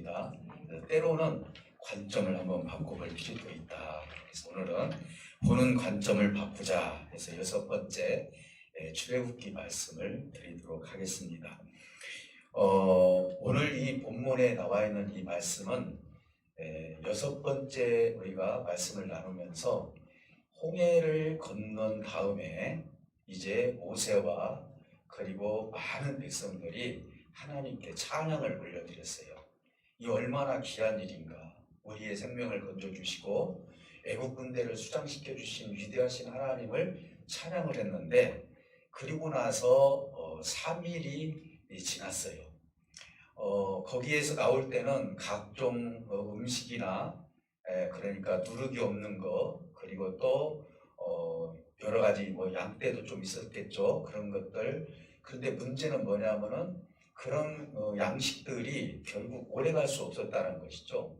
있습니다. 때로는 관점을 한번 바꿔볼 필요도 있다. 그래서 오늘은 보는 관점을 바꾸자 해서 6번째 출애굽기 말씀을 드리도록 하겠습니다. 오늘 이 본문에 나와 있는 이 말씀은 6번째 우리가 말씀을 나누면서 홍해를 건넌 다음에 이제 모세와 그리고 많은 백성들이 하나님께 찬양을 올려드렸어요. 이 얼마나 귀한 일인가. 우리의 생명을 건져주시고 애국 군대를 수장시켜 주신 위대하신 하나님을 찬양을 했는데, 그리고 나서 3일이 지났어요. 거기에서 나올 때는 각종 음식이나 그러니까 누룩이 없는 거, 그리고 또 여러 가지 양떼도 좀 있었겠죠. 그런 것들. 그런데 문제는 뭐냐면은 그런 양식들이 결국 오래 갈 수 없었다는 것이죠.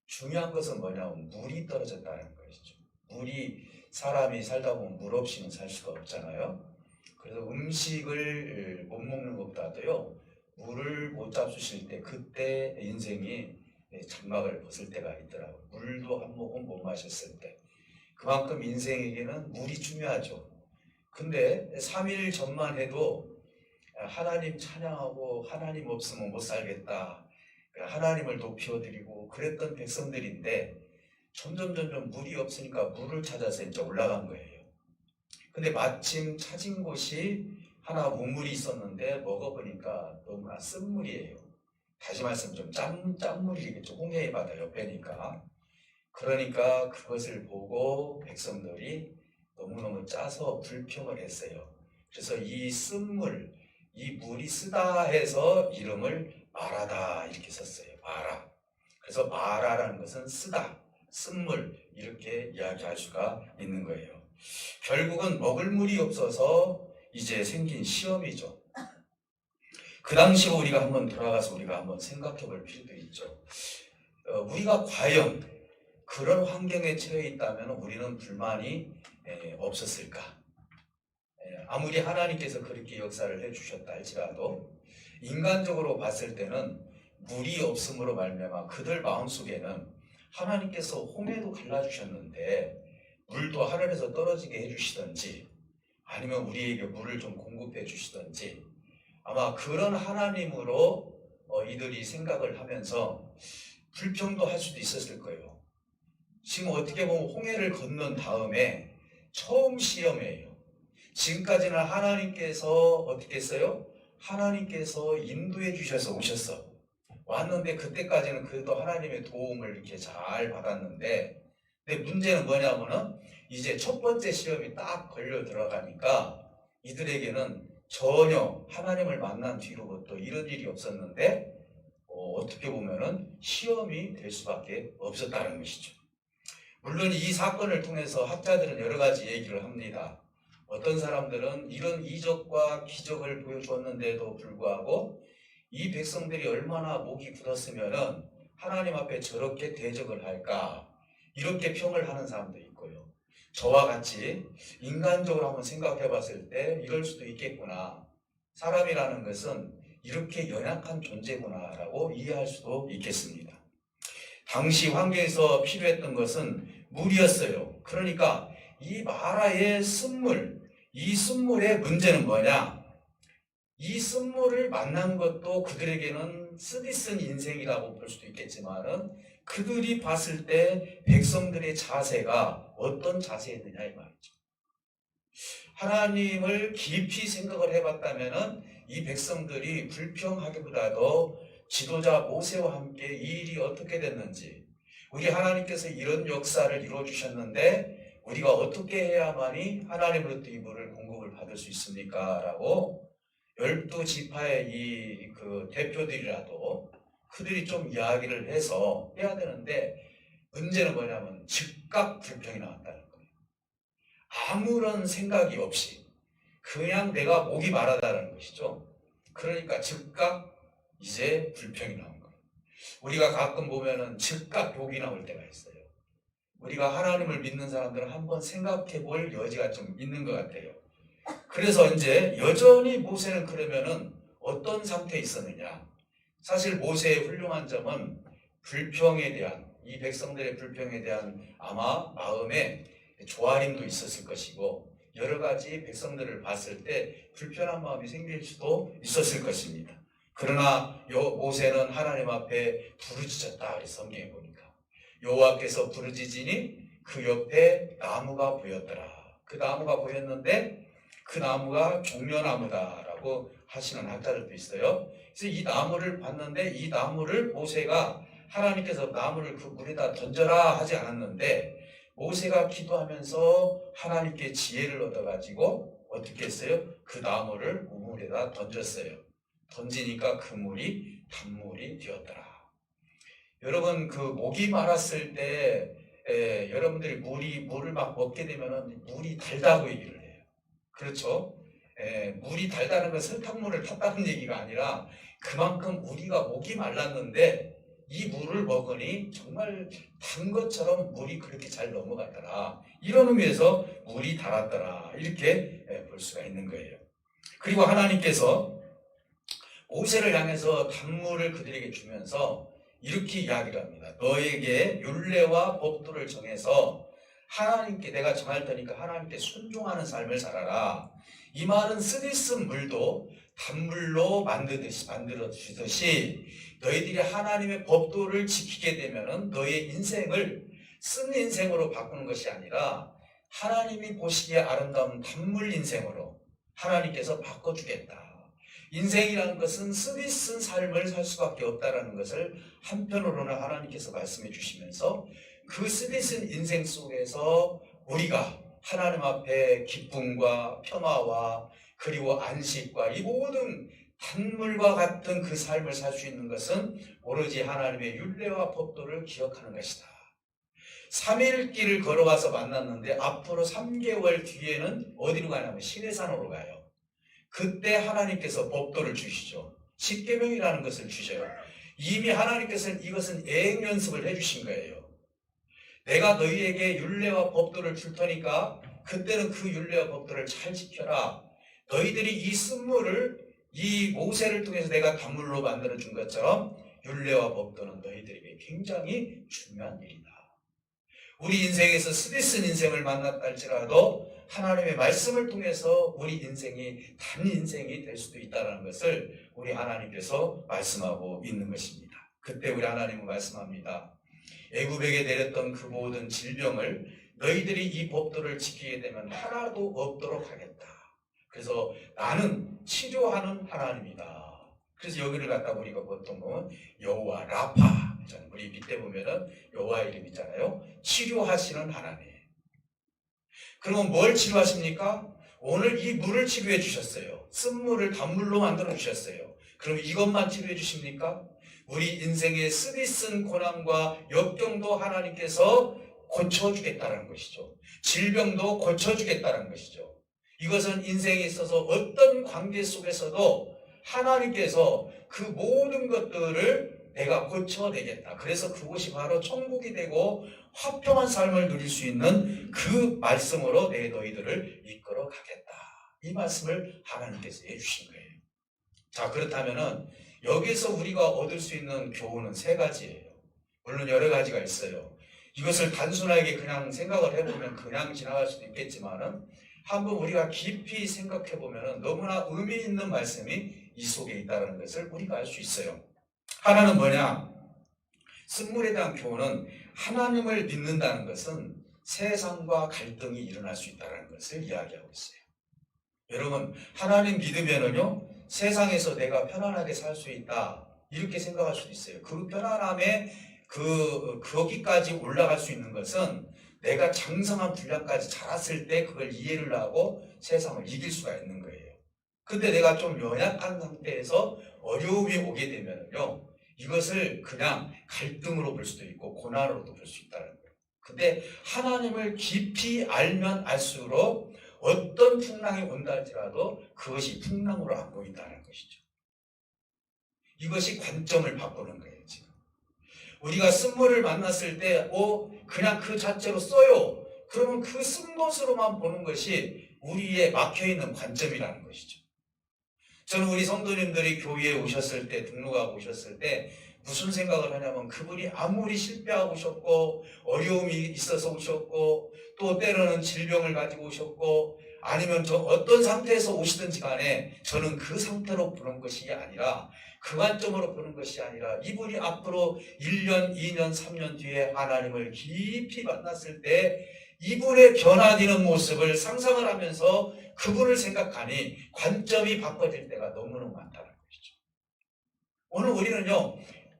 중요한 것은 뭐냐면 물이 떨어졌다는 것이죠. 물이, 사람이 살다 보면 물 없이는 살 수가 없잖아요. 그래서 음식을 못 먹는 것보다도요, 물을 못 잡수실 때 그때 인생이 장막을 벗을 때가 있더라고요. 물도 한 모금 못 마셨을 때. 그만큼 인생에게는 물이 중요하죠. 근데 3일 전만 해도 하나님 찬양하고 하나님 없으면 못 살겠다, 하나님을 높여드리고 그랬던 백성들인데, 점점 물이 없으니까 물을 찾아서 이제 올라간 거예요. 근데 마침 찾은 곳이 하나 우물이 있었는데 먹어보니까 너무나 쓴 물이에요. 다시 말씀 좀 짠물이겠죠. 홍해의 바다 옆에니까. 그러니까 그것을 보고 백성들이 너무너무 짜서 불평을 했어요. 그래서 이 쓴물, 이 물이 쓰다 해서 이름을 마라다 이렇게 썼어요. 마라. 그래서 마라라는 것은 쓰다, 쓴물, 이렇게 이야기할 수가 있는 거예요. 결국은 먹을 물이 없어서 이제 생긴 시험이죠. 그 당시로 우리가 한번 돌아가서 우리가 한번 생각해 볼 필요도 있죠. 우리가 과연 그런 환경에 처해 있다면 우리는 불만이 없었을까? 아무리 하나님께서 그렇게 역사를 해주셨다 할지라도 인간적으로 봤을 때는 물이 없음으로 말미암아 그들 마음속에는 하나님께서 홍해도 갈라주셨는데 물도 하늘에서 떨어지게 해주시던지, 아니면 우리에게 물을 좀 공급해 주시던지, 아마 그런 하나님으로 이들이 생각을 하면서 불평도 할 수도 있었을 거예요. 지금 어떻게 보면 홍해를 건넌 다음에 처음 시험이에요. 지금까지는 하나님께서 어떻게 했어요? 하나님께서 인도해 주셔서 왔는데, 그때까지는 그래도 하나님의 도움을 이렇게 잘 받았는데, 근데 문제는 뭐냐면은 이제 첫 번째 시험이 딱 걸려 들어가니까 이들에게는 전혀 하나님을 만난 뒤로부터 이런 일이 없었는데 어떻게 보면은 시험이 될 수밖에 없었다는 것이죠. 물론 이 사건을 통해서 학자들은 여러 가지 얘기를 합니다. 어떤 사람들은 이런 이적과 기적을 보여주었는데도 불구하고 이 백성들이 얼마나 목이 굳었으면은 하나님 앞에 저렇게 대적을 할까, 이렇게 평을 하는 사람도 있고요. 저와 같이 인간적으로 한번 생각해 봤을 때 이럴 수도 있겠구나, 사람이라는 것은 이렇게 연약한 존재구나 라고 이해할 수도 있겠습니다. 당시 환경에서 필요했던 것은 물이었어요. 그러니까 이 마라의 쓴물, 이 쓴물의 문제는 뭐냐? 이 쓴물을 만난 것도 그들에게는 쓰디쓴 인생이라고 볼 수도 있겠지만은, 그들이 봤을 때 백성들의 자세가 어떤 자세였느냐 이 말이죠. 하나님을 깊이 생각을 해봤다면은 이 백성들이 불평하기보다도 지도자 모세와 함께 이 일이 어떻게 됐는지, 우리 하나님께서 이런 역사를 이루어 주셨는데 우리가 어떻게 해야만이 하나님으로부터 이 물을 공급을 받을 수 있습니까? 라고 12지파의 이 대표들이라도 그들이 좀 이야기를 해서 해야 되는데, 문제는 뭐냐면 즉각 불평이 나왔다는 거예요. 아무런 생각이 없이 그냥 내가 목이 마르다는 것이죠. 그러니까 즉각 이제 불평이 나온 거예요. 우리가 가끔 보면은 즉각 욕이 나올 때가 있어요. 우리가 하나님을 믿는 사람들은 한번 생각해 볼 여지가 좀 있는 것 같아요. 그래서 이제 여전히 모세는 그러면은 어떤 상태에 있었느냐? 사실 모세의 훌륭한 점은 불평에 대한, 이 백성들의 불평에 대한 아마 마음에 조아림도 있었을 것이고, 여러 가지 백성들을 봤을 때 불편한 마음이 생길 수도 있었을 것입니다. 그러나 모세는 하나님 앞에 부르짖었다. 성경에 보니까 여호와께서 부르짖으니 그 옆에 나무가 보였더라. 그 나무가 보였는데 그 나무가 종려나무다라고 하시는 학자들도 있어요. 그래서 이 나무를 봤는데, 이 나무를 모세가, 하나님께서 나무를 그 물에다 던져라 하지 않았는데, 모세가 기도하면서 하나님께 지혜를 얻어가지고 어떻게 했어요? 그 나무를 우물에다 던졌어요. 던지니까 그 물이 단물이 되었더라. 여러분, 그 목이 마랐을 때 여러분들이 물을 막 먹게 되면 물이 달다고 얘기를 해요. 그렇죠? 물이 달다는 건 설탕물을 탔다는 얘기가 아니라 그만큼 우리가 목이 말랐는데 이 물을 먹으니 정말 단 것처럼 물이 그렇게 잘 넘어가더라. 이런 의미에서 물이 달았더라. 이렇게 볼 수가 있는 거예요. 그리고 하나님께서 모세를 향해서 단물을 그들에게 주면서 이렇게 이야기를 합니다. 너에게 율례와 법도를 정해서 하나님께 내가 정할 테니까 하나님께 순종하는 삶을 살아라. 이 말은 쓰디쓴 물도 단물로 만들어 주듯이 너희들이 하나님의 법도를 지키게 되면 너의 인생을 쓴 인생으로 바꾸는 것이 아니라 하나님이 보시기에 아름다운 단물 인생으로 하나님께서 바꿔주겠다. 인생이라는 것은 쓰디쓴 삶을 살 수밖에 없다는 것을 한편으로는 하나님께서 말씀해 주시면서 그 쓰디쓴 인생 속에서 우리가 하나님 앞에 기쁨과 평화와 그리고 안식과 이 모든 단물과 같은 그 삶을 살 수 있는 것은 오로지 하나님의 율례와 법도를 기억하는 것이다. 3일 길을 걸어가서 만났는데 앞으로 3개월 뒤에는 어디로 가냐면 시내산으로 가요. 그때 하나님께서 법도를 주시죠. 십계명이라는 것을 주셔요. 이미 하나님께서는 이것은 예행 연습을 해주신 거예요. 내가 너희에게 율례와 법도를 줄 테니까 그때는 그 율례와 법도를 잘 지켜라. 너희들이 이 쓴물을, 이 모세를 통해서 내가 단물로 만들어 준 것처럼 율례와 법도는 너희들에게 굉장히 중요한 일이다. 우리 인생에서 쓰디쓴 인생을 만났다 할지라도 하나님의 말씀을 통해서 우리 인생이 단 인생이 될 수도 있다는 것을 우리 하나님께서 말씀하고 있는 것입니다. 그때 우리 하나님은 말씀합니다. 애굽에게 내렸던 그 모든 질병을 너희들이 이 법도를 지키게 되면 하나도 없도록 하겠다. 그래서 나는 치료하는 하나님이다. 그래서 여기를 갖다 우리가 보통 보면 여호와 라파, 우리 밑에 보면은 여호와 이름 있잖아요. 치료하시는 하나님. 그러면 뭘 치료하십니까? 오늘 이 물을 치료해 주셨어요. 쓴물을 단물로 만들어 주셨어요. 그럼 이것만 치료해 주십니까? 우리 인생의 쓰디쓴 고난과 역경도 하나님께서 고쳐주겠다는 것이죠. 질병도 고쳐주겠다는 것이죠. 이것은 인생에 있어서 어떤 관계 속에서도 하나님께서 그 모든 것들을 내가 고쳐내겠다. 그래서 그곳이 바로 천국이 되고 화평한 삶을 누릴 수 있는 그 말씀으로 내 너희들을 이끌어 가겠다. 이 말씀을 하나님께서 해주신 거예요. 자, 그렇다면은 여기서 우리가 얻을 수 있는 교훈은 세 가지예요. 물론 여러 가지가 있어요. 이것을 단순하게 그냥 생각을 해보면 그냥 지나갈 수도 있겠지만은 한번 우리가 깊이 생각해 보면은 너무나 의미 있는 말씀이 이 속에 있다는 것을 우리가 알 수 있어요. 하나는 뭐냐? 쓴물에 대한 교훈은 하나님을 믿는다는 것은 세상과 갈등이 일어날 수 있다는 것을 이야기하고 있어요. 여러분, 하나님 믿으면은요, 세상에서 내가 편안하게 살 수 있다. 이렇게 생각할 수도 있어요. 그 편안함에 거기까지 올라갈 수 있는 것은 내가 장성한 분량까지 자랐을 때 그걸 이해를 하고 세상을 이길 수가 있는 거예요. 근데 내가 좀 연약한 상태에서 어려움이 오게 되면요, 이것을 그냥 갈등으로 볼 수도 있고 고난으로도 볼 수 있다는 거예요. 근데 하나님을 깊이 알면 알수록 어떤 풍랑이 온다 할지라도 그것이 풍랑으로 안 보인다는 것이죠. 이것이 관점을 바꾸는 거예요. 지금 우리가 쓴물을 만났을 때 그냥 그 자체로 써요. 그러면 그 쓴 것으로만 보는 것이 우리의 막혀있는 관점이라는 것이죠. 저는 우리 성도님들이 교회에 오셨을 때, 등록하고 오셨을 때 무슨 생각을 하냐면 그분이 아무리 실패하고 오셨고 어려움이 있어서 오셨고 또 때로는 질병을 가지고 오셨고 아니면 저 어떤 상태에서 오시든지 간에 저는 그 상태로 보는 것이 아니라 그 관점으로 보는 것이 아니라 이분이 앞으로 1년, 2년, 3년 뒤에 하나님을 깊이 만났을 때 이분의 변화되는 모습을 상상을 하면서 그분을 생각하니 관점이 바꿔질 때가 너무너무 많다는 것이죠. 오늘 우리는요,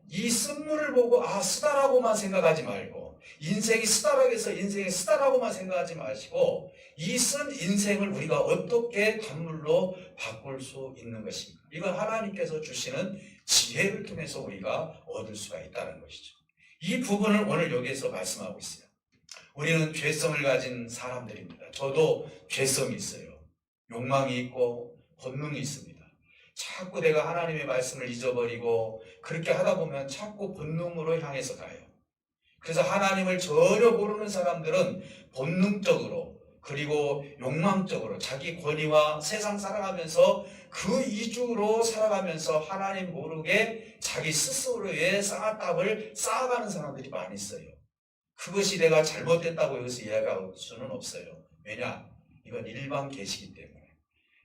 이 쓴물을 보고 쓰다라고만 생각하지 말고 인생이 쓰다라고 해서 인생이 쓰다라고만 생각하지 마시고 이 쓴 인생을 우리가 어떻게 단물로 바꿀 수 있는 것인가. 이건 하나님께서 주시는 지혜를 통해서 우리가 얻을 수가 있다는 것이죠. 이 부분을 오늘 여기에서 말씀하고 있어요. 우리는 죄성을 가진 사람들입니다. 저도 죄성이 있어요. 욕망이 있고 본능이 있습니다. 자꾸 내가 하나님의 말씀을 잊어버리고 그렇게 하다 보면 자꾸 본능으로 향해서 가요. 그래서 하나님을 전혀 모르는 사람들은 본능적으로 그리고 욕망적으로 자기 권위와 세상 살아가면서 그 이주로 살아가면서 하나님 모르게 자기 스스로의 쌍화답을 쌓아가는 사람들이 많이 있어요. 그것이 내가 잘못됐다고 여기서 이야기할 수는 없어요. 왜냐? 이건 일반 계시이기 때문에.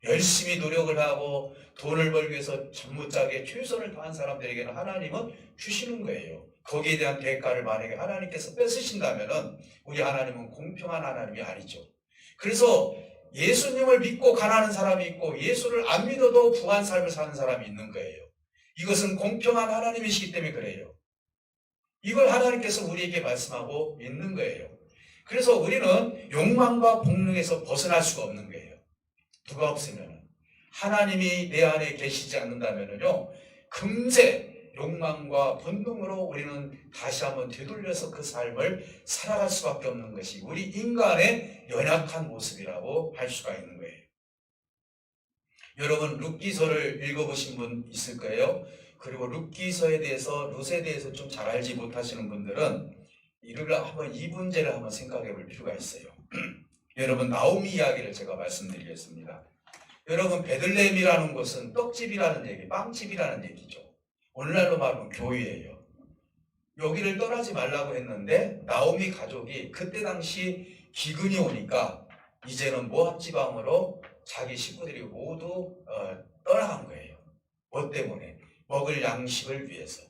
열심히 노력을 하고 돈을 벌기 위해서 잠 못 자게 최선을 다한 사람들에게는 하나님은 주시는 거예요. 거기에 대한 대가를 만약에 하나님께서 뺏으신다면 우리 하나님은 공평한 하나님이 아니죠. 그래서 예수님을 믿고 가난한 사람이 있고 예수를 안 믿어도 부한 삶을 사는 사람이 있는 거예요. 이것은 공평한 하나님이시기 때문에 그래요. 이걸 하나님께서 우리에게 말씀하고 있는 거예요. 그래서 우리는 욕망과 본능에서 벗어날 수가 없는 거예요. 누가 없으면 하나님이 내 안에 계시지 않는다면요 금세 욕망과 본능으로 우리는 다시 한번 되돌려서 그 삶을 살아갈 수밖에 없는 것이 우리 인간의 연약한 모습이라고 할 수가 있는 거예요. 여러분 룻기서를 읽어보신 분 있을 거예요. 그리고 룻기서에 대해서 룻에 대해서 좀 잘 알지 못하시는 분들은 이를 한번 이 문제를 한번 생각해 볼 필요가 있어요. 여러분 나오미 이야기를 제가 말씀드리겠습니다. 여러분 베들레헴이라는 곳은 떡집이라는 얘기, 빵집이라는 얘기죠. 오늘날로 말하면 교회예요. 여기를 떠나지 말라고 했는데 나오미 가족이 그때 당시 기근이 오니까 이제는 모압 지방으로 자기 식구들이 모두 떠나간 거예요. 뭐 때문에? 먹을 양식을 위해서.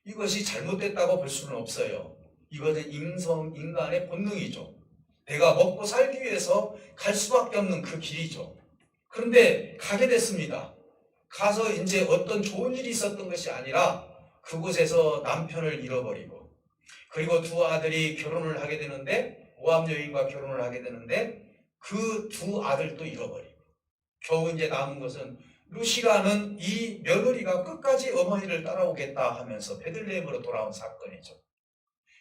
이것이 잘못됐다고 볼 수는 없어요. 이것은 인간의 본능이죠. 내가 먹고 살기 위해서 갈 수밖에 없는 그 길이죠. 그런데 가게 됐습니다. 가서 이제 어떤 좋은 일이 있었던 것이 아니라 그곳에서 남편을 잃어버리고 그리고 두 아들이 결혼을 하게 되는데 모압 여인과 결혼을 하게 되는데 그 두 아들도 잃어버리고 겨우 이제 남은 것은 룻이라는 이 며느리가 끝까지 어머니를 따라오겠다 하면서 베들레헴으로 돌아온 사건이죠.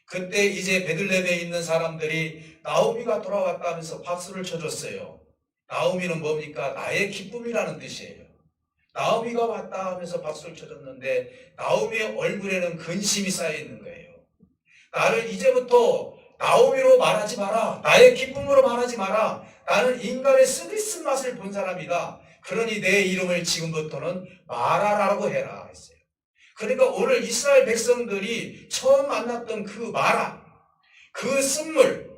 그때 이제 베들레헴에 있는 사람들이 나오미가 돌아왔다 하면서 박수를 쳐줬어요. 나오미는 뭡니까? 나의 기쁨이라는 뜻이에요. 나오미가 왔다 하면서 박수를 쳐줬는데 나오미의 얼굴에는 근심이 쌓여 있는 거예요. 나를 이제부터 나오미로 말하지 마라. 나의 기쁨으로 말하지 마라. 나는 인간의 쓰디쓴 맛을 본 사람이다. 그러니 내 이름을 지금부터는 마라라고 해라 했어요. 그러니까 오늘 이스라엘 백성들이 처음 만났던 그 마라, 그 쓴물,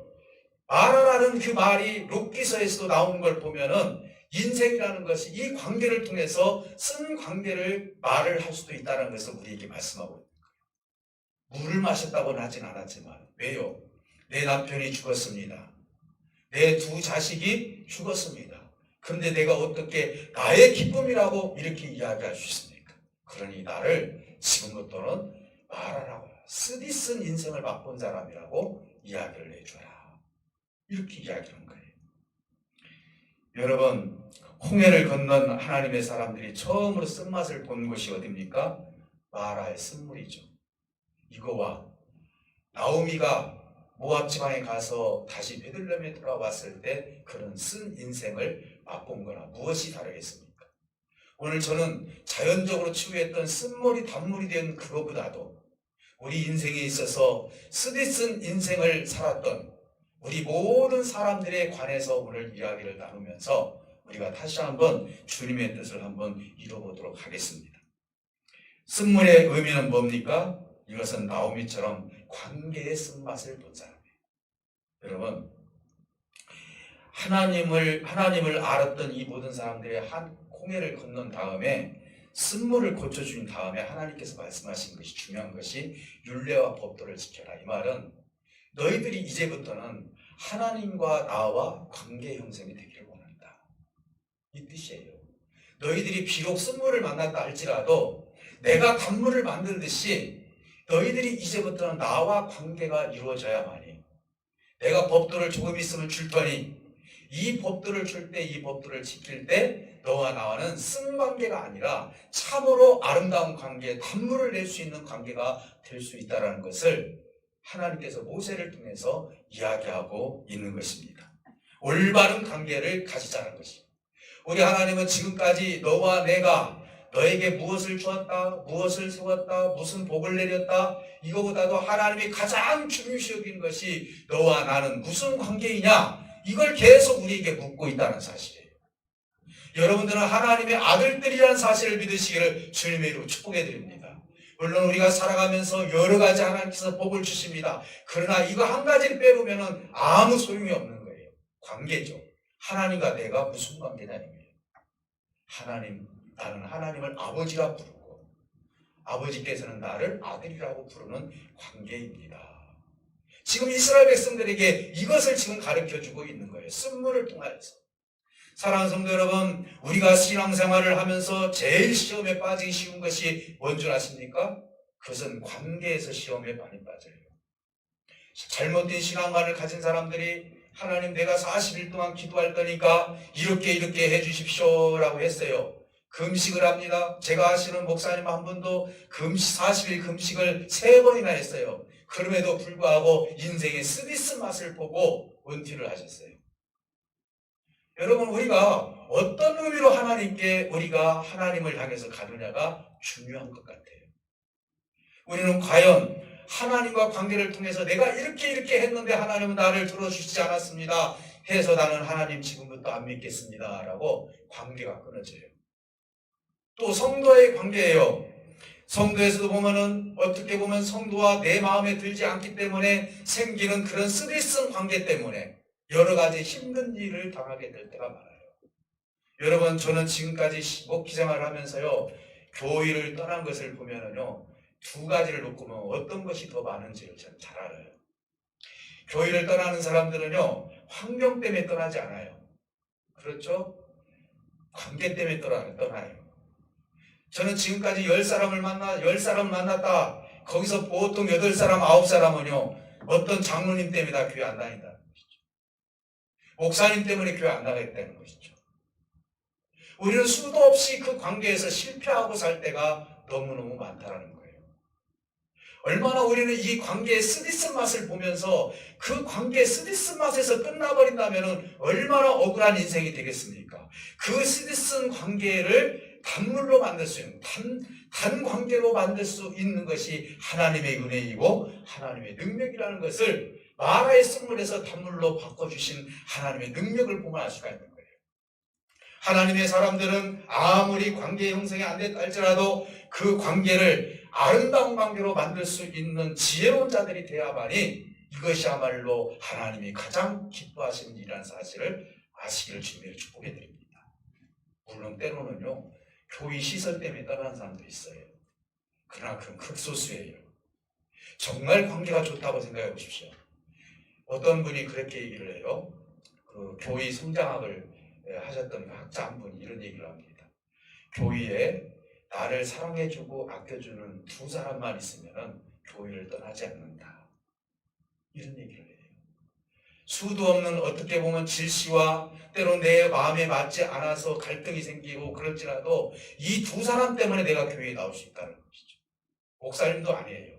마라라는 그 말이 룻기서에서도 나오는 걸 보면은 인생이라는 것이 이 관계를 통해서 쓴 관계를 말을 할 수도 있다는 것을 우리에게 말씀하고 있는 거예요. 물을 마셨다고는 하진 않았지만 왜요? 내 남편이 죽었습니다. 내 두 자식이 죽었습니다. 그런데 내가 어떻게 나의 기쁨이라고 이렇게 이야기할 수 있습니까? 그러니 나를 지금부터는 말하라고 쓰디쓴 인생을 맛본 사람이라고 이야기를 해줘라. 이렇게 이야기하는 거예요. 여러분 홍해를 건넌 하나님의 사람들이 처음으로 쓴맛을 본 곳이 어디입니까? 마라의 쓴물이죠. 이거와 나오미가 모압 지방에 가서 다시 베들레헴에 돌아왔을 때 그런 쓴 인생을 맛본 거나 무엇이 다르겠습니까? 오늘 저는 자연적으로 치유했던 쓴물이 단물이 된 그거보다도 우리 인생에 있어서 쓰디쓴 인생을 살았던 우리 모든 사람들에 관해서 오늘 이야기를 나누면서 우리가 다시 한번 주님의 뜻을 한번 이뤄보도록 하겠습니다. 쓴물의 의미는 뭡니까? 이것은 나오미처럼 관계의 쓴맛을 본 사람이에요. 여러분, 하나님을 알았던 이 모든 사람들의 한 홍해를 건넌 다음에 쓴물을 고쳐준 다음에 하나님께서 말씀하신 것이 중요한 것이 율례와 법도를 지켜라. 이 말은 너희들이 이제부터는 하나님과 나와 관계 형성이 되기를 원한다. 이 뜻이에요. 너희들이 비록 쓴물을 만났다 할지라도 내가 단물을 만들듯이 너희들이 이제부터는 나와 관계가 이루어져야만이 내가 법도를 조금 있으면 줄 터니 이 법도를 줄 때 이 법도를 지킬 때 너와 나와는 쓴 관계가 아니라 참으로 아름다운 관계, 단물을 낼 수 있는 관계가 될 수 있다는 것을 하나님께서 모세를 통해서 이야기하고 있는 것입니다. 올바른 관계를 가지자는 것입니다. 우리 하나님은 지금까지 너와 내가 너에게 무엇을 주었다, 무엇을 세웠다, 무슨 복을 내렸다, 이거보다도 하나님이 가장 중요시 여기는 것이 너와 나는 무슨 관계이냐, 이걸 계속 우리에게 묻고 있다는 사실이에요. 여러분들은 하나님의 아들들이라는 사실을 믿으시기를 주님의 이름으로 축복해 드립니다. 물론 우리가 살아가면서 여러 가지 하나님께서 복을 주십니다. 그러나 이거 한 가지를 빼보면 아무 소용이 없는 거예요. 관계죠. 하나님과 내가 무슨 관계냐는 거예요. 나는 하나님을 아버지라 부르고 아버지께서는 나를 아들이라고 부르는 관계입니다. 지금 이스라엘 백성들에게 이것을 지금 가르쳐주고 있는 거예요. 쓴물을 통하여서. 사랑하는 성도 여러분, 우리가 신앙생활을 하면서 제일 시험에 빠지기 쉬운 것이 뭔 줄 아십니까? 그것은 관계에서 시험에 많이 빠져요. 잘못된 신앙관을 가진 사람들이 하나님 내가 40일 동안 기도할 거니까 이렇게 해주십시오 라고 했어요. 금식을 합니다. 제가 아시는 목사님 한 분도 40일 금식을 3번이나 했어요. 그럼에도 불구하고 인생의 쓰디스 맛을 보고 은퇴를 하셨어요. 여러분, 우리가 어떤 의미로 우리가 하나님을 향해서 가느냐가 중요한 것 같아요. 우리는 과연 하나님과 관계를 통해서 내가 이렇게 했는데 하나님은 나를 들어주시지 않았습니다 해서 나는 하나님 지금부터 안 믿겠습니다 라고 관계가 끊어져요. 또 성도의 관계예요. 성도에서도 보면은 어떻게 보면 성도와 내 마음에 들지 않기 때문에 생기는 그런 쓰디쓴 관계 때문에 여러 가지 힘든 일을 당하게 될 때가 많아요. 여러분, 저는 지금까지 목회 생활을 하면서요, 교회를 떠난 것을 보면은요, 2가지를 놓고 보면 어떤 것이 더 많은지를 저는 잘 알아요. 교회를 떠나는 사람들은요, 환경 때문에 떠나지 않아요. 그렇죠? 관계 때문에 떠나요. 저는 지금까지 10사람을 만났다. 거기서 보통 8사람, 9사람은요, 어떤 장로님 때문에 다 교회 안 다닌다는 것이죠. 목사님 때문에 교회 안 나가겠다는 것이죠. 우리는 수도 없이 그 관계에서 실패하고 살 때가 너무너무 많다는 거예요. 얼마나 우리는 이 관계의 쓰디쓴 맛을 보면서 그 관계의 쓰디쓴 맛에서 끝나버린다면 얼마나 억울한 인생이 되겠습니까? 그 쓰디쓴 관계를 단물로 만들 수 있는, 단관계로 만들 수 있는 것이 하나님의 은혜이고 하나님의 능력이라는 것을 마라의 쓴물에서 단물로 바꿔주신 하나님의 능력을 보면 알 수가 있는 거예요. 하나님의 사람들은 아무리 관계 형성이 안 됐다 할지라도 그 관계를 아름다운 관계로 만들 수 있는 지혜로운 자들이 되어야만이 이것이야말로 하나님이 가장 기뻐하시는 일이라는 사실을 아시기를 주님으로 축복해 드립니다. 물론 때로는요, 교회 시설 때문에 떠나는 사람도 있어요. 그러나 그건 극소수예요. 정말 관계가 좋다고 생각해 보십시오. 어떤 분이 그렇게 얘기를 해요. 그 교회 성장학을 하셨던 학자 한 분이 이런 얘기를 합니다. 교회에 나를 사랑해주고 아껴주는 2사람만 있으면 교회를 떠나지 않는다. 이런 얘기를 해요. 수도 없는 어떻게 보면 질시와 때로 내 마음에 맞지 않아서 갈등이 생기고 그럴지라도 이 2사람 때문에 내가 교회에 나올 수 있다는 것이죠. 목사님도 아니에요.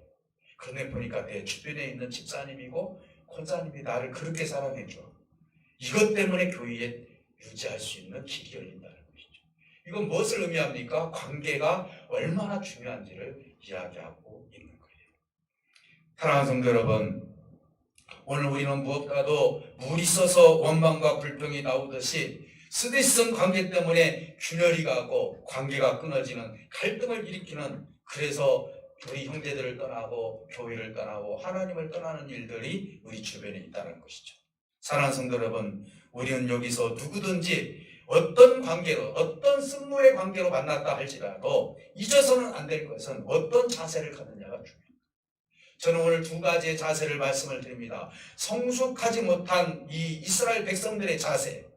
그런데 보니까 내 주변에 있는 집사님이고 권사님이 나를 그렇게 사랑해줘. 이것 때문에 교회에 유지할 수 있는 길이 열린다는 것이죠. 이건 무엇을 의미합니까? 관계가 얼마나 중요한지를 이야기하고 있는 거예요. 사랑하는 성도 여러분, 오늘 우리는 무엇보다도 물이 써서 원망과 불평이 나오듯이 스디슨 관계 때문에 균열이 가고 관계가 끊어지는 갈등을 일으키는, 그래서 우리 형제들을 떠나고 교회를 떠나고 하나님을 떠나는 일들이 우리 주변에 있다는 것이죠. 사랑하는 성도 여러분, 우리는 여기서 누구든지 어떤 관계로, 어떤 쓴물의 관계로 만났다 할지라도 잊어서는 안 될 것은 어떤 자세를 갖느냐가 중요합니다. 저는 오늘 두 가지의 자세를 말씀을 드립니다. 성숙하지 못한 이 이스라엘 백성들의 자세,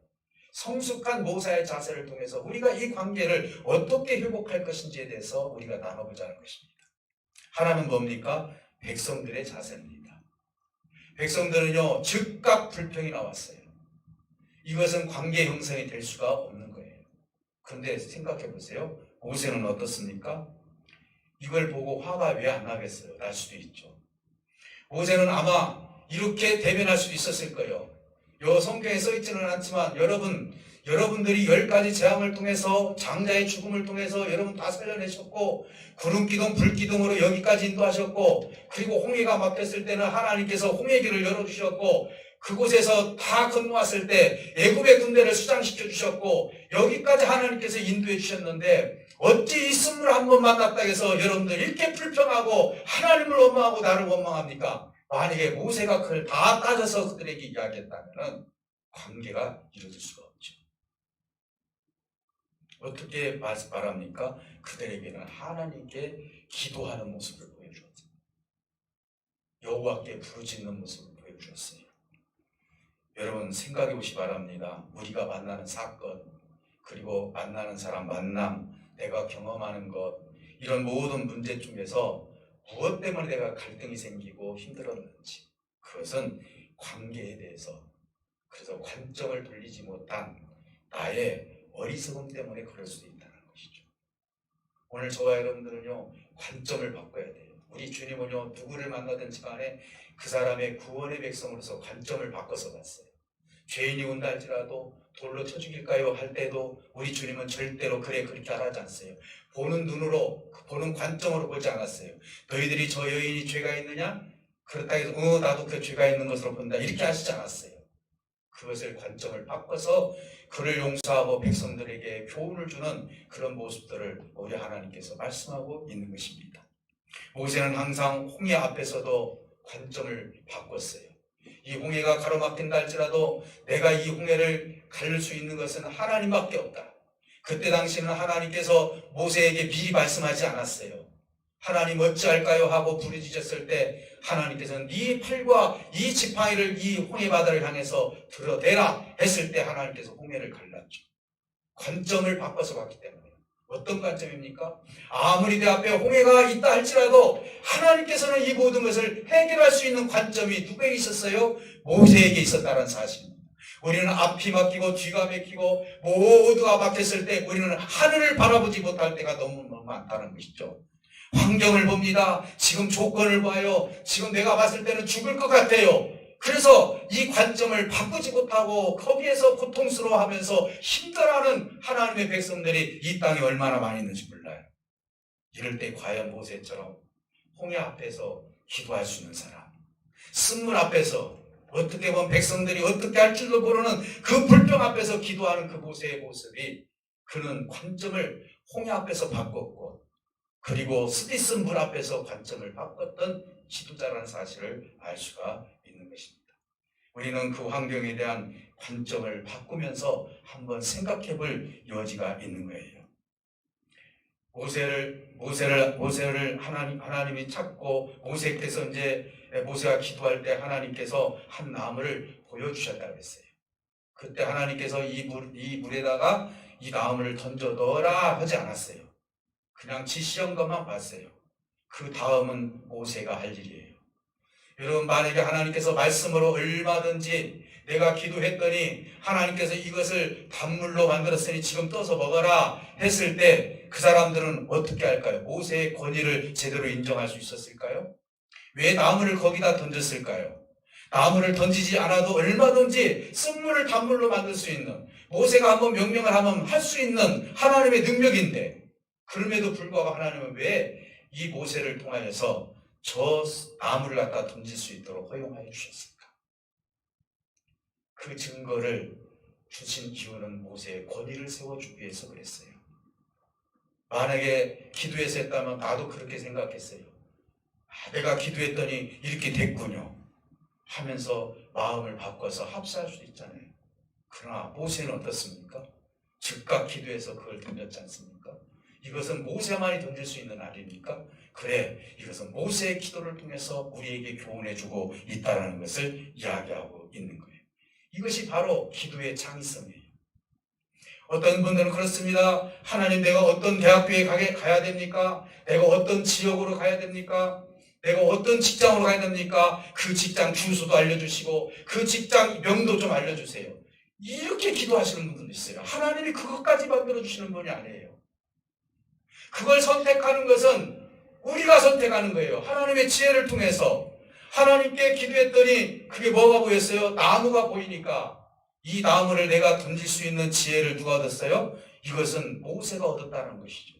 성숙한 모세의 자세를 통해서 우리가 이 관계를 어떻게 회복할 것인지에 대해서 우리가 나눠보자는 것입니다. 하나는 뭡니까? 백성들의 자세입니다. 백성들은요, 즉각 불평이 나왔어요. 이것은 관계 형성이 될 수가 없는 거예요. 그런데 생각해 보세요. 모세는 어떻습니까? 이걸 보고 화가 왜 안 나겠어요? 날 수도 있죠. 모세는 아마 이렇게 대변할 수도 있었을 거예요. 요 성경에 써 있지는 않지만 여러분들이 10가지 재앙을 통해서, 장자의 죽음을 통해서 여러분 다 살려내셨고, 구름기둥 불기둥으로 여기까지 인도하셨고, 그리고 홍해가 막혔을 때는 하나님께서 홍해길을 열어주셨고, 그곳에서 다 건너왔을 때 애굽의 군대를 수장시켜 주셨고, 여기까지 하나님께서 인도해 주셨는데 어찌 이 쓴물 한 번 만났다 해서 여러분들 이렇게 불평하고 하나님을 원망하고 나를 원망합니까? 만약에 모세가 그걸 다 따져서 그들에게 이야기했다면 관계가 이루어질 수가 없죠. 어떻게 말합니까? 그들에게는 하나님께 기도하는 모습을 보여주었어요. 여호와께 부르짖는 모습을 보여주었어요. 여러분 생각해 보시기 바랍니다. 우리가 만나는 사건, 그리고 만나는 사람 만남, 내가 경험하는 것, 이런 모든 문제 중에서 무엇 때문에 내가 갈등이 생기고 힘들었는지, 그것은 관계에 대해서, 그래서 관점을 돌리지 못한 나의 어리석음 때문에 그럴 수도 있다는 것이죠. 오늘 저와 여러분들은요, 관점을 바꿔야 돼요. 우리 주님은요, 누구를 만나든지 간에 그 사람의 구원의 백성으로서 관점을 바꿔서 봤어요. 죄인이 온다 할지라도 돌로 쳐 죽일까요? 할 때도 우리 주님은 절대로 그렇게 하지 않았어요. 보는 눈으로, 보는 관점으로 보지 않았어요. 너희들이 저 여인이 죄가 있느냐? 그렇다 해서 나도 그 죄가 있는 것으로 본다, 이렇게 하시지 않았어요. 그것을 관점을 바꿔서 그를 용서하고 백성들에게 교훈을 주는 그런 모습들을 우리 하나님께서 말씀하고 있는 것입니다. 모세는 항상 홍해 앞에서도 관점을 바꿨어요. 이 홍해가 가로막힌다 할지라도 내가 이 홍해를 가를 수 있는 것은 하나님밖에 없다. 그때 당시는 하나님께서 모세에게 미리 말씀하지 않았어요. 하나님 어찌할까요? 하고 부르짖었을 때 하나님께서는 네 팔과 이 지팡이를 이 홍해 바다를 향해서 들어대라 했을 때 하나님께서 홍해를 갈랐죠. 관점을 바꿔서 봤기 때문에. 어떤 관점입니까? 아무리 내 앞에 홍해가 있다 할지라도 하나님께서는 이 모든 것을 해결할 수 있는 관점이 누구에게 있었어요? 모세에게 있었다는 사실입니다. 우리는 앞이 막히고 뒤가 막히고 모두가 막혔을 때 우리는 하늘을 바라보지 못할 때가 너무 많다는 것이죠. 환경을 봅니다. 지금 조건을 봐요. 지금 내가 봤을 때는 죽을 것 같아요. 그래서 이 관점을 바꾸지 못하고 거기에서 고통스러워하면서 힘들어하는 하나님의 백성들이 이 땅에 얼마나 많이 있는지 몰라요. 이럴 때 과연 모세처럼 홍해 앞에서 기도할 수 있는 사람, 쓴물 앞에서 어떻게 보면 백성들이 어떻게 할 줄도 모르는 그 불평 앞에서 기도하는 그 모세의 모습이, 그는 관점을 홍해 앞에서 바꿨고, 그리고 스디슨 물 앞에서 관점을 바꿨던 지도자라는 사실을 알 수가 있는 것입니다. 우리는 그 환경에 대한 관점을 바꾸면서 한번 생각해 볼 여지가 있는 거예요. 모세를 하나님이 찾고, 모세께서 이제 모세가 기도할 때 하나님께서 한 나무를 보여주셨다고 했어요. 그때 하나님께서 이 물에다가 이 나무를 던져 넣어라 하지 않았어요. 그냥 지시한 것만 봤어요. 그 다음은 모세가 할 일이에요. 여러분, 만약에 하나님께서 말씀으로 얼마든지 내가 기도했더니 하나님께서 이것을 단물로 만들었으니 지금 떠서 먹어라 했을 때 그 사람들은 어떻게 할까요? 모세의 권위를 제대로 인정할 수 있었을까요? 왜 나무를 거기다 던졌을까요? 나무를 던지지 않아도 얼마든지 쓴물을 단물로 만들 수 있는, 모세가 한번 명령을 하면 할 수 있는 하나님의 능력인데, 그럼에도 불구하고 하나님은 왜 이 모세를 통하여서 저 나무를 갖다 던질 수 있도록 허용하여 주셨을까? 그 증거를 주신 이유는 모세의 권위를 세워주기 위해서 그랬어요. 만약에 기도해서 했다면 나도 그렇게 생각했어요. 내가 기도했더니 이렇게 됐군요 하면서 마음을 바꿔서 합사할 수도 있잖아요. 그러나 모세는 어떻습니까? 즉각 기도해서 그걸 던졌지 않습니까? 이것은 모세만이 던질 수 있는 아닙니까? 그래, 이것은 모세의 기도를 통해서 우리에게 교훈해주고 있다는 것을 이야기하고 있는 거예요. 이것이 바로 기도의 창의성이에요. 어떤 분들은 그렇습니다. 하나님, 내가 어떤 대학교에 가야 됩니까? 내가 어떤 지역으로 가야 됩니까? 내가 어떤 직장으로 가야 됩니까? 그 직장 주소도 알려주시고 그 직장 명도 좀 알려주세요. 이렇게 기도하시는 분들도 있어요. 하나님이 그것까지 만들어주시는 분이 아니에요. 그걸 선택하는 것은 우리가 선택하는 거예요. 하나님의 지혜를 통해서. 하나님께 기도했더니 그게 뭐가 보였어요? 나무가 보이니까 이 나무를 내가 던질 수 있는 지혜를 누가 얻었어요? 이것은 모세가 얻었다는 것이죠.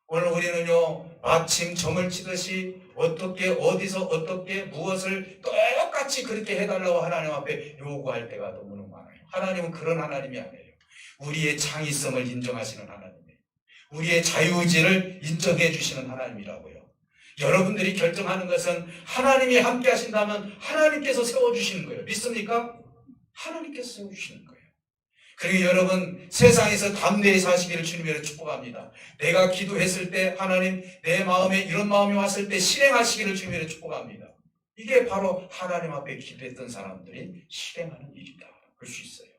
오늘 우리는요, 마침 점을 치듯이 어떻게, 어디서, 어떻게, 무엇을 똑같이 그렇게 해달라고 하나님 앞에 요구할 때가 너무너무 많아요. 하나님은 그런 하나님이 아니에요. 우리의 창의성을 인정하시는 하나님이에요. 우리의 자유의지를 인정해 주시는 하나님이라고요. 여러분들이 결정하는 것은 하나님이 함께 하신다면 하나님께서 세워주시는 거예요. 믿습니까? 하나님께서 세워주시는 거예요. 그리고 여러분, 세상에서 담대히 사시기를 주님으로 축복합니다. 내가 기도했을 때 하나님, 내 마음에 이런 마음이 왔을 때 실행하시기를 주님으로 축복합니다. 이게 바로 하나님 앞에 기도했던 사람들이 실행하는 일이다. 볼 수 있어요.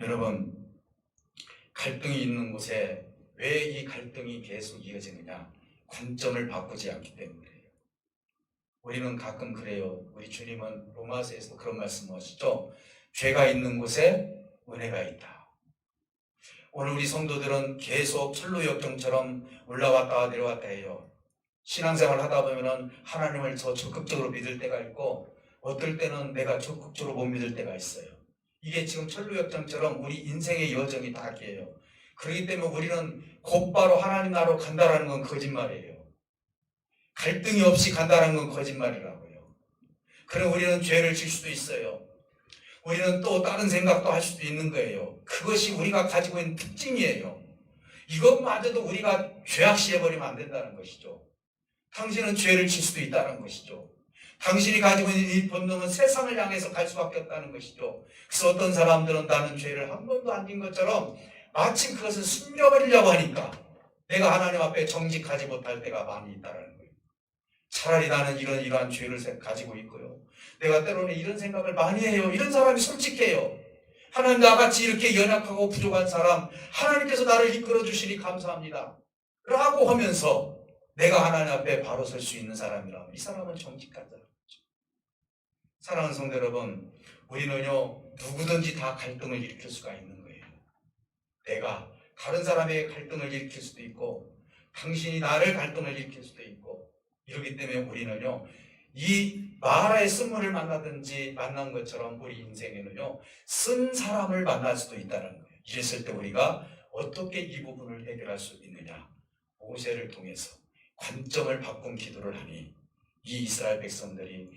여러분, 갈등이 있는 곳에 왜 이 갈등이 계속 이어지느냐? 관점을 바꾸지 않기 때문이에요. 우리는 가끔 그래요. 우리 주님은 로마서에서 그런 말씀하시죠. 죄가 있는 곳에 은혜가 있다. 오늘 우리 성도들은 계속 철로역정처럼 올라왔다 내려왔다 해요. 신앙생활 하다 보면은 하나님을 더 적극적으로 믿을 때가 있고 어떨 때는 내가 적극적으로 못 믿을 때가 있어요. 이게 지금 철로역정처럼 우리 인생의 여정이 다기예요. 그렇기 때문에 우리는 곧바로 하나님 나라로 간다라는 건 거짓말이에요. 갈등이 없이 간다는 건 거짓말이라고요. 그럼 우리는 죄를 질 수도 있어요. 우리는 또 다른 생각도 할 수도 있는 거예요. 그것이 우리가 가지고 있는 특징이에요. 이것마저도 우리가 죄악시해버리면 안 된다는 것이죠. 당신은 죄를 질 수도 있다는 것이죠. 당신이 가지고 있는 이 본능은 세상을 향해서 갈 수밖에 없다는 것이죠. 그래서 어떤 사람들은 나는 죄를 한 번도 안 진 것처럼 마침 그것을 숨겨버리려고 하니까 내가 하나님 앞에 정직하지 못할 때가 많이 있다는 거예요. 차라리 나는 이러한 죄를 가지고 있고요. 내가 때로는 이런 생각을 많이 해요. 이런 사람이 솔직해요. 하나님, 나같이 이렇게 연약하고 부족한 사람, 하나님께서 나를 이끌어 주시니 감사합니다 라고 하면서 내가 하나님 앞에 바로 설 수 있는 사람이라면 이 사람은 정직하다. 사랑하는 성도 여러분, 우리는요, 누구든지 다 갈등을 일으킬 수가 있는 거예요. 내가 다른 사람에게 갈등을 일으킬 수도 있고 당신이 나를 갈등을 일으킬 수도 있고, 이러기 때문에 우리는요, 이 마라의 쓴물을 만나든지 만난 것처럼 우리 인생에는요, 쓴 사람을 만날 수도 있다는 거예요. 이랬을 때 우리가 어떻게 이 부분을 해결할 수 있느냐? 모세를 통해서 관점을 바꾼 기도를 하니 이 이스라엘 백성들이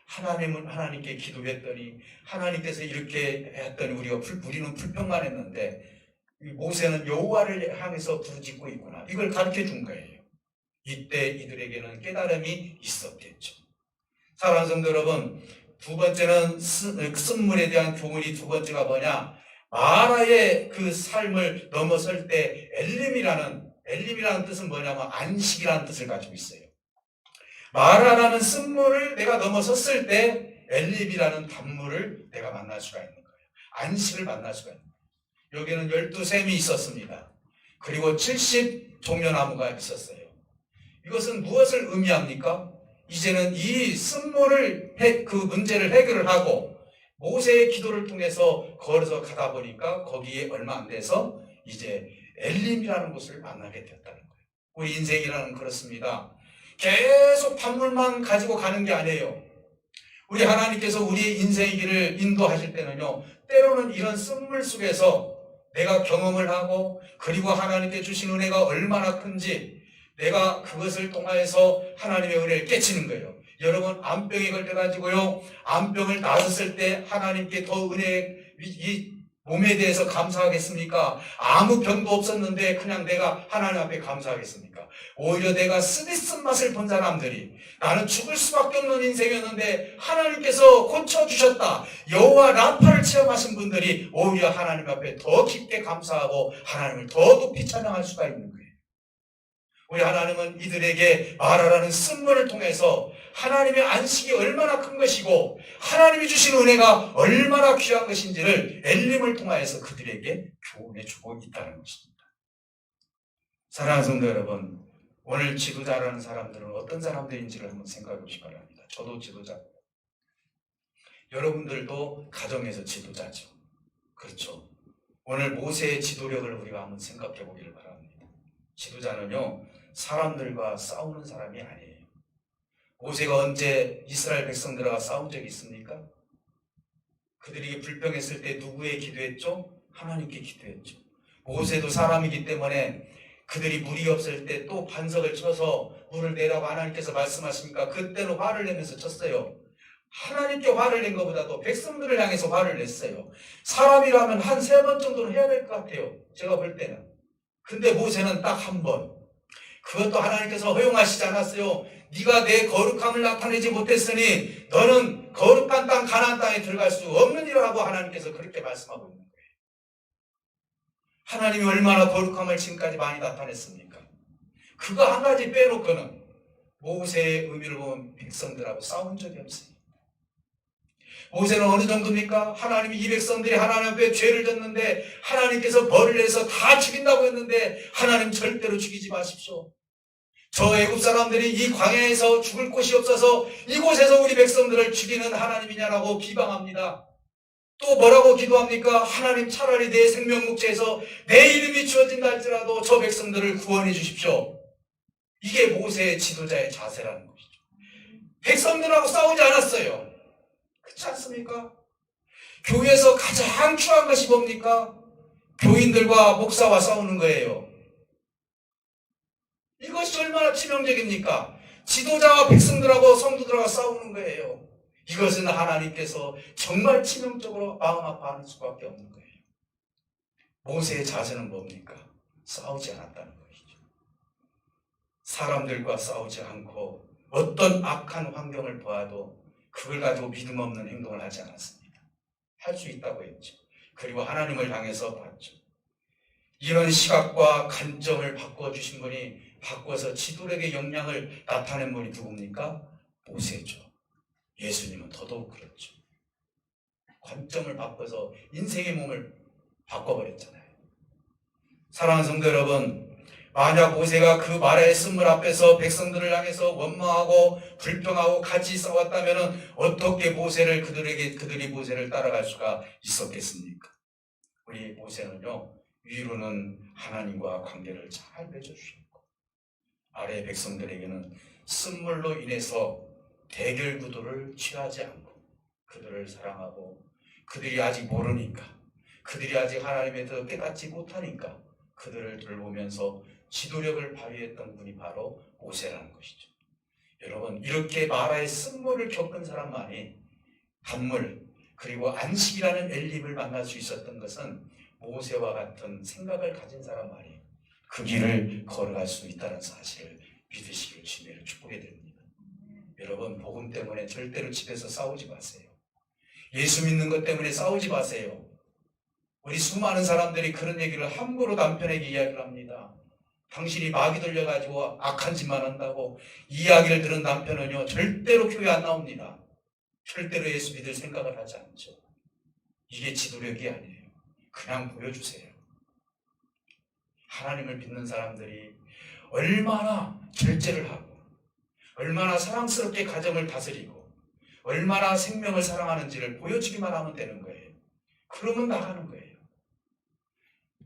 하나님은 하나님께 기도했더니 하나님께서 이렇게 했더니 우리는 불평만 했는데 모세는 여호와를 향해서 부르짖고 있구나. 이걸 가르쳐 준 거예요. 이때 이들에게는 깨달음이 있었겠죠. 사랑하는 성도 여러분, 두 번째는 쓴물에 대한 교훈이 두 번째가 뭐냐? 마라의 그 삶을 넘어설 때 엘림이라는 뜻은 뭐냐면 안식이라는 뜻을 가지고 있어요. 마라라는 쓴물을 내가 넘어섰을 때 엘림이라는 단물을 내가 만날 수가 있는 거예요. 안식을 만날 수가 있는 거예요. 여기는 12샘이 있었습니다. 그리고 70종려나무가 있었어요. 이것은 무엇을 의미합니까? 이제는 이 쓴물을 그 문제를 해결을 하고 모세의 기도를 통해서 걸어서 가다 보니까 거기에 얼마 안 돼서 이제 엘림이라는 곳을 만나게 되었다는 거예요. 우리 인생이라는 그렇습니다. 계속 단물만 가지고 가는 게 아니에요. 우리 하나님께서 우리의 인생의 길을 인도하실 때는요, 때로는 이런 쓴물 속에서 내가 경험을 하고 그리고 하나님께 주신 은혜가 얼마나 큰지 내가 그것을 통하여서 하나님의 은혜를 깨치는 거예요. 여러분 암병에 걸려가지고요, 암병을 나았을 때 하나님께 더 이 몸에 대해서 감사하겠습니까? 아무 병도 없었는데 그냥 내가 하나님 앞에 감사하겠습니까? 오히려 내가 쓰디쓴 맛을 본 사람들이, 나는 죽을 수밖에 없는 인생이었는데 하나님께서 고쳐주셨다, 여호와 라파를 체험하신 분들이 오히려 하나님 앞에 더 깊게 감사하고 하나님을 더 높이 찬양할 수가 있는 거예요. 우리 하나님은 이들에게 말하라는 쓴문을 통해서 하나님의 안식이 얼마나 큰 것이고 하나님이 주신 은혜가 얼마나 귀한 것인지를 엘림을 통하여서 그들에게 교훈해 주고 있다는 것입니다. 사랑하는 성도 여러분, 오늘 지도자라는 사람들은 어떤 사람들인지를 한번 생각해 보시기 바랍니다. 저도 지도자고요. 여러분들도 가정에서 지도자죠. 그렇죠. 오늘 모세의 지도력을 우리가 한번 생각해 보기를 바랍니다. 지도자는요, 사람들과 싸우는 사람이 아니에요. 모세가 언제 이스라엘 백성들과 싸운 적이 있습니까? 그들이 불평했을 때 누구에 기도했죠? 하나님께 기도했죠. 모세도 사람이기 때문에 그들이 물이 없을 때 또 반석을 쳐서 물을 내라고 하나님께서 말씀하시니까 그때는 화를 내면서 쳤어요. 하나님께 화를 낸 것보다도 백성들을 향해서 화를 냈어요. 사람이라면 한 3번 정도는 해야 될 것 같아요, 제가 볼 때는. 근데 모세는 딱 한 번. 그것도 하나님께서 허용하시지 않았어요. 네가 내 거룩함을 나타내지 못했으니 너는 거룩한 땅 가나안 땅에 들어갈 수 없느니라고 하나님께서 그렇게 말씀하고 있는 거예요. 하나님이 얼마나 거룩함을 지금까지 많이 나타냈습니까? 그거 한 가지 빼놓고는 모세의 의미를 보면 백성들하고 싸운 적이 없어요. 모세는 어느 정도입니까? 하나님이 이 백성들이 하나님 앞에 죄를 졌는데 하나님께서 벌을 내서 다 죽인다고 했는데 하나님 절대로 죽이지 마십시오. 저 애굽 사람들이 이 광야에서 죽을 곳이 없어서 이곳에서 우리 백성들을 죽이는 하나님이냐라고 비방합니다. 또 뭐라고 기도합니까? 하나님, 차라리 내 생명목재에서 내 이름이 주어진다 할지라도 저 백성들을 구원해 주십시오. 이게 모세의 지도자의 자세라는 것이죠. 백성들하고 싸우지 않았어요. 그렇지 않습니까? 교회에서 가장 추한 것이 뭡니까? 교인들과 목사와 싸우는 거예요. 이것이 얼마나 치명적입니까? 지도자와 백성들하고 성도들하고 싸우는 거예요. 이것은 하나님께서 정말 치명적으로 마음 아파하는 수밖에 없는 거예요. 모세의 자세는 뭡니까? 싸우지 않았다는 것이죠. 사람들과 싸우지 않고 어떤 악한 환경을 보아도 그걸 가지고 믿음 없는 행동을 하지 않았습니다. 할 수 있다고 했죠. 그리고 하나님을 향해서 봤죠. 이런 시각과 관점을 바꿔주신 분이, 바꿔서 지도력의 역량을 나타낸 분이 누굽니까? 모세죠. 예수님은 더더욱 그렇죠. 관점을 바꿔서 인생의 몸을 바꿔버렸잖아요. 사랑하는 성도 여러분, 만약 모세가 그 말의 쓴물 앞에서 백성들을 향해서 원망하고 불평하고 같이 싸웠다면 어떻게 모세를 그들이 모세를 따라갈 수가 있었겠습니까? 우리 모세는요, 위로는 하나님과 관계를 잘 맺어주셨고 아래 백성들에게는 쓴물로 인해서 대결 구도를 취하지 않고 그들을 사랑하고, 그들이 아직 모르니까, 그들이 아직 하나님에 대해서 깨닫지 못하니까 그들을 돌보면서 지도력을 발휘했던 분이 바로 모세라는 것이죠. 여러분, 이렇게 마라의 쓴물을 겪은 사람만이 단물 그리고 안식이라는 엘림을 만날 수 있었던 것은 모세와 같은 생각을 가진 사람만이 그 길을 걸어갈 수 있다는 사실을 믿으시길 주님을 축복해 드립니다. 여러분, 복음 때문에 절대로 집에서 싸우지 마세요. 예수 믿는 것 때문에 싸우지 마세요. 우리 수많은 사람들이 그런 얘기를 함부로 남편에게 이야기를 합니다. 당신이 마귀 들려가지고 악한 짓만 한다고. 이야기를 들은 남편은요, 절대로 교회 안 나옵니다. 절대로 예수 믿을 생각을 하지 않죠. 이게 지도력이 아니에요. 그냥 보여주세요. 하나님을 믿는 사람들이 얼마나 절제를 하고 얼마나 사랑스럽게 가정을 다스리고 얼마나 생명을 사랑하는지를 보여주기만 하면 되는 거예요. 그러면 나가는 거예요.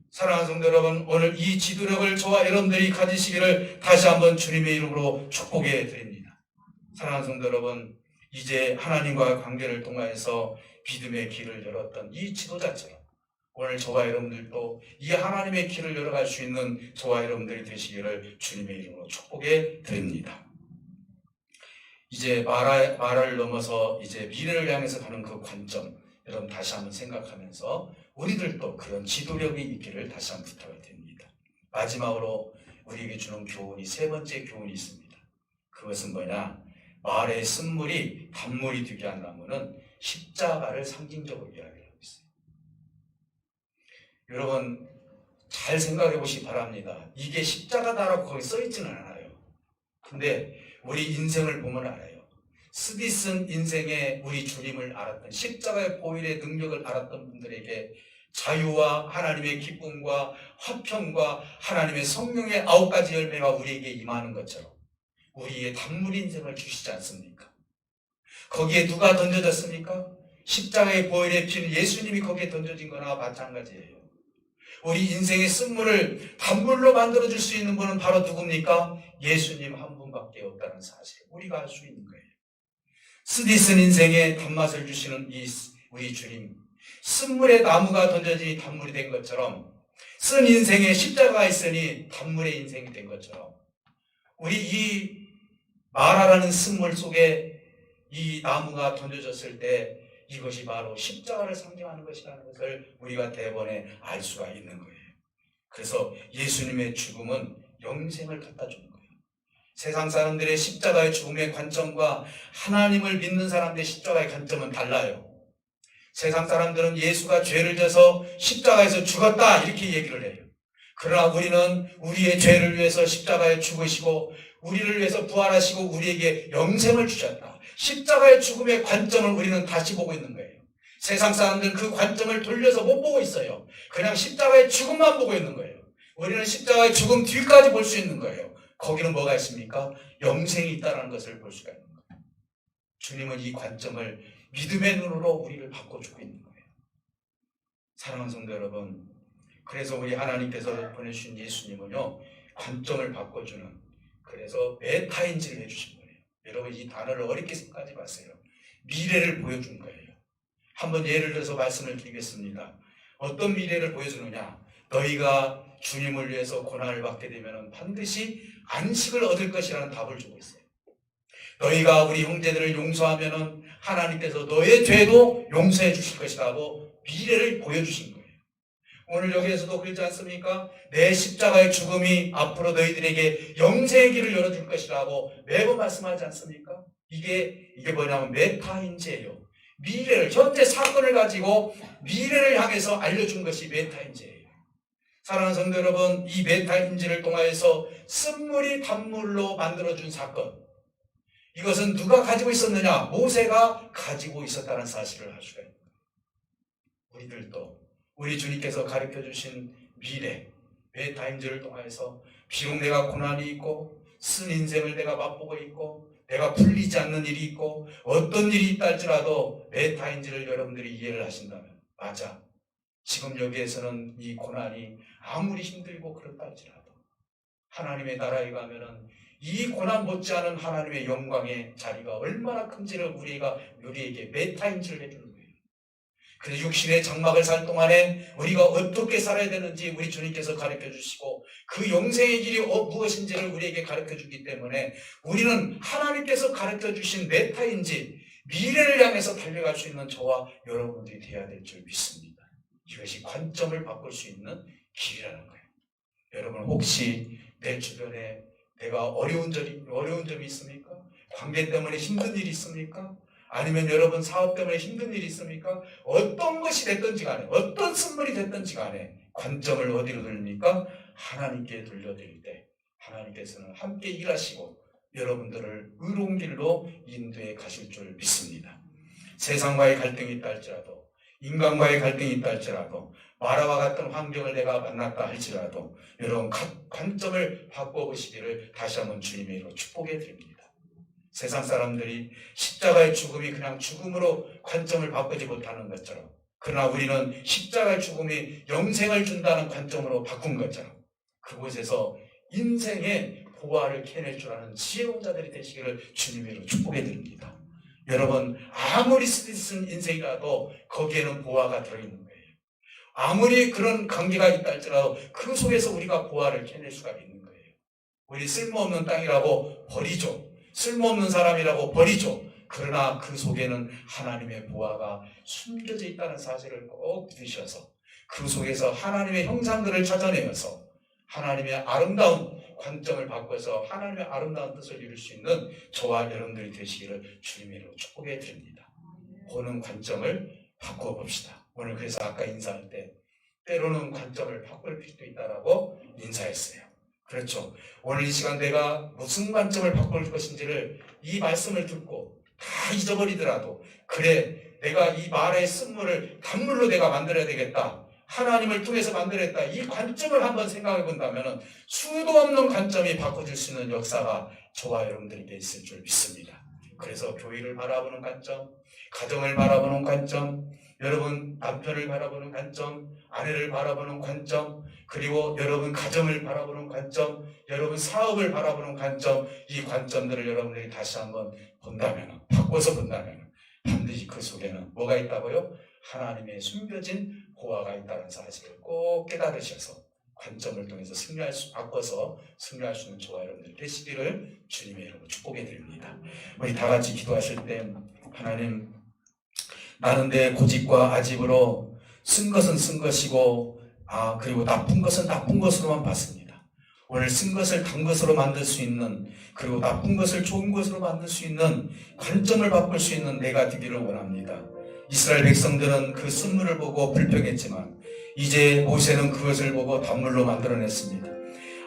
사랑하는 성도 여러분, 오늘 이 지도력을 저와 여러분들이 가지시기를 다시 한번 주님의 이름으로 축복해 드립니다. 사랑하는 성도 여러분, 이제 하나님과의 관계를 통하여서 믿음의 길을 열었던 이 지도자처럼 오늘 저와 여러분들도 이 하나님의 길을 열어갈 수 있는 저와 여러분들이 되시기를 주님의 이름으로 축복해 드립니다. 이제 말을 넘어서 이제 미래를 향해서 가는 그 관점, 여러분 다시 한번 생각하면서 우리들도 그런 지도력이 있기를 다시 한번 부탁을 드립니다. 마지막으로 우리에게 주는 교훈이, 세 번째 교훈이 있습니다. 그것은 뭐냐? 말의 쓴물이 단물이 되게 한 나무는 십자가를 상징적으로 이야기하고 있어요. 여러분 잘 생각해 보시기 바랍니다. 이게 십자가다라고 거기 써 있지는 않아요. 근데 우리 인생을 보면 알아요. 스디슨 인생의 우리 주님을 알았던, 십자가의 보혈의 능력을 알았던 분들에게 자유와 하나님의 기쁨과 화평과 하나님의 성령의 9가지 열매가 우리에게 임하는 것처럼 우리의 단물 인생을 주시지 않습니까? 거기에 누가 던져졌습니까? 십자가의 보혈의 피는 예수님이 거기에 던져진 거나 마찬가지예요. 우리 인생의 쓴물을 단물로 만들어줄 수 있는 분은 바로 누굽니까? 예수님 한 분밖에 없다는 사실, 우리가 알 수 있는 거예요. 스디슨 인생의 단맛을 주시는 이 우리 주님, 쓴물의 나무가 던져지니 단물이 된 것처럼, 쓴 인생에 십자가가 있으니 단물의 인생이 된 것처럼, 우리 이 마라라는 쓴물 속에 이 나무가 던져졌을 때 이것이 바로 십자가를 상징하는 것이라는 것을 우리가 대번에 알 수가 있는 거예요. 그래서 예수님의 죽음은 영생을 갖다 주는 거예요. 세상 사람들의 십자가의 죽음의 관점과 하나님을 믿는 사람들의 십자가의 관점은 달라요. 세상 사람들은 예수가 죄를 져서 십자가에서 죽었다 이렇게 얘기를 해요. 그러나 우리는 우리의 죄를 위해서 십자가에 죽으시고 우리를 위해서 부활하시고 우리에게 영생을 주셨다. 십자가의 죽음의 관점을 우리는 다시 보고 있는 거예요. 세상 사람들은 그 관점을 돌려서 못 보고 있어요. 그냥 십자가의 죽음만 보고 있는 거예요. 우리는 십자가의 죽음 뒤까지 볼 수 있는 거예요. 거기는 뭐가 있습니까? 영생이 있다는 것을 볼 수가 있는 거예요. 주님은 이 관점을 믿음의 눈으로 우리를 바꿔주고 있는 거예요. 사랑하는 성도 여러분, 그래서 우리 하나님께서 보내주신 예수님은요, 관점을 바꿔주는, 그래서 메타인지를 해주신 거예요. 여러분 이 단어를 어렵게 생각하지 마세요. 미래를 보여준 거예요. 한번 예를 들어서 말씀을 드리겠습니다. 어떤 미래를 보여주느냐? 너희가 주님을 위해서 고난을 받게 되면 반드시 안식을 얻을 것이라는 답을 주고 있어요. 너희가 우리 형제들을 용서하면 하나님께서 너의 죄도 용서해 주실 것이라고 미래를 보여주신 거예요. 오늘 여기에서도 그렇지 않습니까? 내 십자가의 죽음이 앞으로 너희들에게 영생의 길을 열어줄 것이라고 매번 말씀하지 않습니까? 이게 뭐냐면 메타인지예요. 미래를, 현재 사건을 가지고 미래를 향해서 알려준 것이 메타인지예요. 사랑하는 성도 여러분, 이 메타인지를 통하여서 쓴물이 단물로 만들어준 사건, 이것은 누가 가지고 있었느냐? 모세가 가지고 있었다는 사실을 알 수가 있습니다. 우리들도 우리 주님께서 가르쳐 주신 미래, 메타인지를 통해서 비록 내가 고난이 있고 쓴 인생을 내가 맛보고 있고 내가 풀리지 않는 일이 있고 어떤 일이 있다 할지라도 메타인지를 여러분들이 이해를 하신다면, 맞아, 지금 여기에서는 이 고난이 아무리 힘들고 그렇다 할지라도 하나님의 나라에 가면은 이 고난 못지않은 하나님의 영광의 자리가 얼마나 큰지를 우리에게 메타인지를 해주는 거예요. 그래서 육신의 장막을 살 동안에 우리가 어떻게 살아야 되는지 우리 주님께서 가르쳐 주시고 그 영생의 길이 무엇인지를 우리에게 가르쳐 주기 때문에 우리는 하나님께서 가르쳐 주신 메타인지, 미래를 향해서 달려갈 수 있는 저와 여러분들이 되어야 될 줄 믿습니다. 이것이 관점을 바꿀 수 있는 길이라는 거예요. 여러분 혹시 내 주변에 내가 어려운 점이 있습니까? 관계 때문에 힘든 일이 있습니까? 아니면 여러분 사업 때문에 힘든 일이 있습니까? 어떤 것이 됐든지 간에, 어떤 선물이 됐든지 간에 관점을 어디로 돌립니까? 하나님께 돌려드릴 때 하나님께서는 함께 일하시고 여러분들을 의로운 길로 인도해 가실 줄 믿습니다. 세상과의 갈등이 있다 할지라도, 인간과의 갈등이 있다 할지라도, 마라와 같은 환경을 내가 만났다 할지라도 여러분 관점을 바꿔보시기를 다시 한번 주님의 이름으로 축복해 드립니다. 세상 사람들이 십자가의 죽음이 그냥 죽음으로 관점을 바꾸지 못하는 것처럼, 그러나 우리는 십자가의 죽음이 영생을 준다는 관점으로 바꾼 것처럼 그곳에서 인생의 보화를 캐낼 줄 아는 지혜로운 자들이 되시기를 주님의 이름으로 축복해 드립니다. 여러분 아무리 스트레스인 인생이라도 거기에는 보화가 들어있는 거예요. 아무리 그런 관계가 있다 할지라도 그 속에서 우리가 보화를 캐낼 수가 있는 거예요. 우리 쓸모없는 땅이라고 버리죠. 쓸모없는 사람이라고 버리죠. 그러나 그 속에는 하나님의 보화가 숨겨져 있다는 사실을 꼭 드셔서 그 속에서 하나님의 형상들을 찾아내면서 하나님의 아름다운 관점을 바꿔서 하나님의 아름다운 뜻을 이룰 수 있는 저와 여러분들이 되시기를 주님의 이름으로 축복해 드립니다. 보는 관점을 바꿔봅시다. 오늘 그래서 아까 인사할 때 때로는 관점을 바꿀 필요도 있다라고 인사했어요. 그렇죠. 오늘 이 시간 내가 무슨 관점을 바꿀 것인지를 이 말씀을 듣고 다 잊어버리더라도 그래 내가 이 말의 쓴물을 단물로 내가 만들어야 되겠다. 하나님을 통해서 만들었다. 이 관점을 한번 생각해 본다면 수도 없는 관점이 바꿔줄 수 있는 역사가 저와 여러분들에게 있을 줄 믿습니다. 그래서 교회를 바라보는 관점, 가정을 바라보는 관점, 여러분 남편을 바라보는 관점, 아내를 바라보는 관점, 그리고 여러분 가정을 바라보는 관점, 여러분 사업을 바라보는 관점, 이 관점들을 여러분들이 다시 한번 본다면, 바꿔서 본다면 반드시 그 속에는 뭐가 있다고요? 하나님의 숨겨진 보화가 있다는 사실을 꼭 깨달으셔서 관점을 통해서 바꿔서 승리할 수 있는 저와 여러분들 되시기를 주님의 이름으로 축복해 드립니다. 우리 다 같이 기도하실 때 하나님, 나는 내 고집과 아집으로 쓴 것은 쓴 것이고 그리고 나쁜 것은 나쁜 것으로만 봤습니다. 오늘 쓴 것을 단 것으로 만들 수 있는, 그리고 나쁜 것을 좋은 것으로 만들 수 있는 관점을 바꿀 수 있는 내가 되기를 원합니다. 이스라엘 백성들은 그 쓴물을 보고 불평했지만 이제 모세는 그것을 보고 단물로 만들어냈습니다.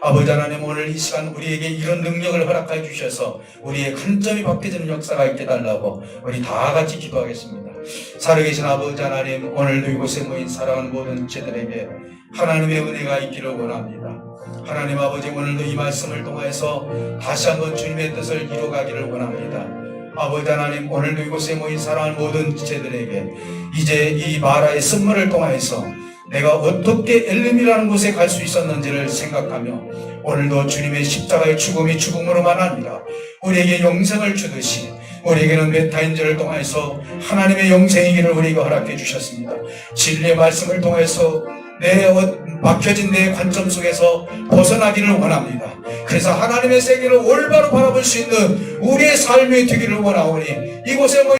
아버지 하나님, 오늘 이 시간 우리에게 이런 능력을 허락해 주셔서 우리의 관점이 바뀌어지는 역사가 있게 달라고 우리 다 같이 기도하겠습니다. 살아계신 아버지 하나님, 오늘도 이곳에 모인 사랑하는 모든 죄들에게 하나님의 은혜가 있기를 원합니다. 하나님 아버지, 오늘도 이 말씀을 통해서 다시 한번 주님의 뜻을 이루어가기를 원합니다. 아버지 하나님, 오늘도 이곳에 모인 사랑하는 모든 지체들에게 이제 이 마라의 쓴물을 통해서 내가 어떻게 엘림이라는 곳에 갈 수 있었는지를 생각하며 오늘도 주님의 십자가의 죽음이 죽음으로만 아니라 우리에게 영생을 주듯이 우리에게는 메타인지를 통해서 하나님의 영생이기를 우리가 허락해 주셨습니다. 진리의 말씀을 통해서 막혀진 내 관점 속에서 벗어나기를 원합니다. 그래서 하나님의 세계를 올바로 바라볼 수 있는 우리의 삶이 되기를 원하오니 이곳에